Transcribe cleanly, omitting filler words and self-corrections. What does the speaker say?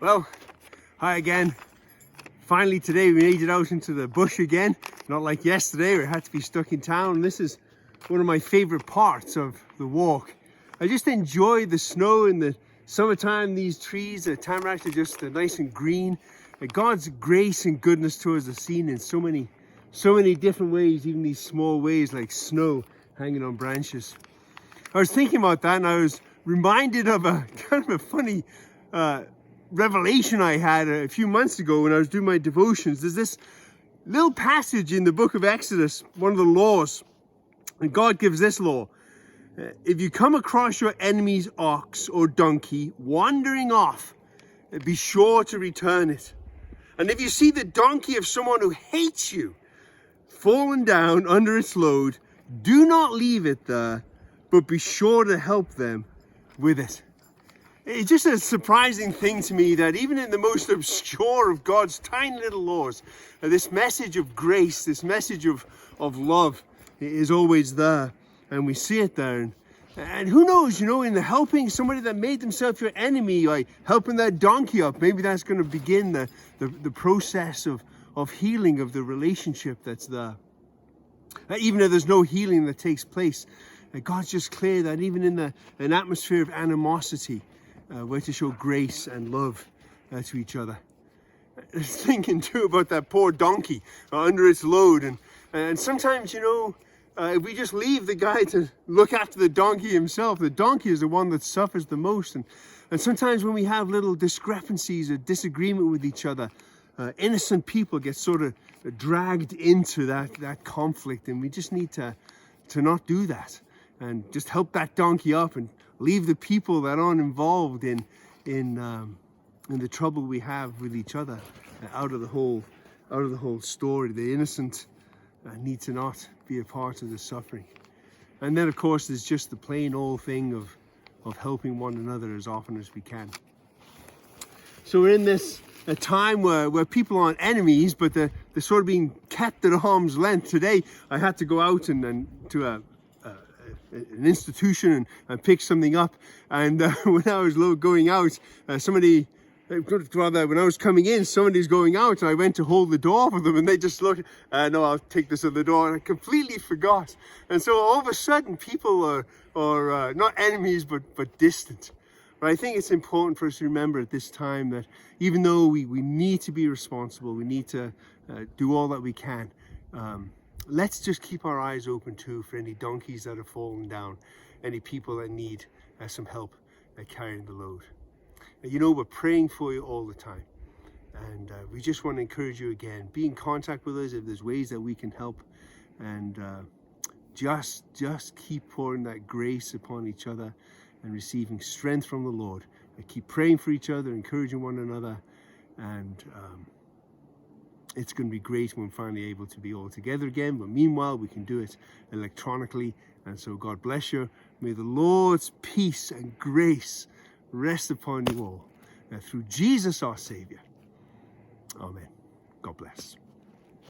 Well, hi again. Finally today we made it out into the bush again. Not like yesterday where I had to be stuck in town. This is one of my favorite parts of the walk. I just enjoy the snow in the summertime. These trees, the tamaracks are just nice and green. God's grace and goodness to us are seen in so many different ways, even these small ways like snow hanging on branches. I was thinking about that and I was reminded of a kind of a funny revelation I had a few months ago when I was doing my devotions. There's this little passage in the book of Exodus, one of the laws, and God gives this law. If you come across your enemy's ox or donkey wandering off, be sure to return it. And if you see the donkey of someone who hates you fallen down under its load, do not leave it there, but be sure to help them with it. It's just a surprising thing to me that even in the most obscure of God's tiny little laws, this message of grace, this message of love is always there. And we see it there. And who knows, in the helping somebody that made themselves your enemy, like helping that donkey up, maybe that's going to begin the process of healing of the relationship that's there. Even if there's no healing that takes place, God's just clear that even in an atmosphere of animosity, we're to show grace and love to each other. I was thinking too about that poor donkey under its load, and sometimes if we just leave the guy to look after the donkey himself, the donkey is the one that suffers the most. And sometimes when we have little discrepancies or disagreement with each other, innocent people get sort of dragged into that conflict, and we just need to not do that and just help that donkey up and leave the people that aren't involved in the trouble we have with each other out of the whole story. The innocent need to not be a part of the suffering. And then of course there's just the plain old thing of helping one another as often as we can. So we're in a time where people aren't enemies, but they're sort of being kept at arm's length. Today I had to go out and to an institution and pick something up, and when I was going out, when I was coming in, somebody's going out, and I went to hold the door for them, and they just looked, no, I'll take this at the door, and I completely forgot. And so all of a sudden people are not enemies but distant. But I think it's important for us to remember at this time that even though we need to be responsible, we need to do all that we can, let's just keep our eyes open too for any donkeys that have fallen down, any people that need some help carrying the load. We're praying for you all the time, and we just want to encourage you again, be in contact with us if there's ways that we can help, and just keep pouring that grace upon each other and receiving strength from the Lord. Keep praying for each other, encouraging one another, and it's going to be great when we're finally able to be all together again. But meanwhile, we can do it electronically. And so God bless you. May the Lord's peace and grace rest upon you all through Jesus our Savior. Amen. God bless.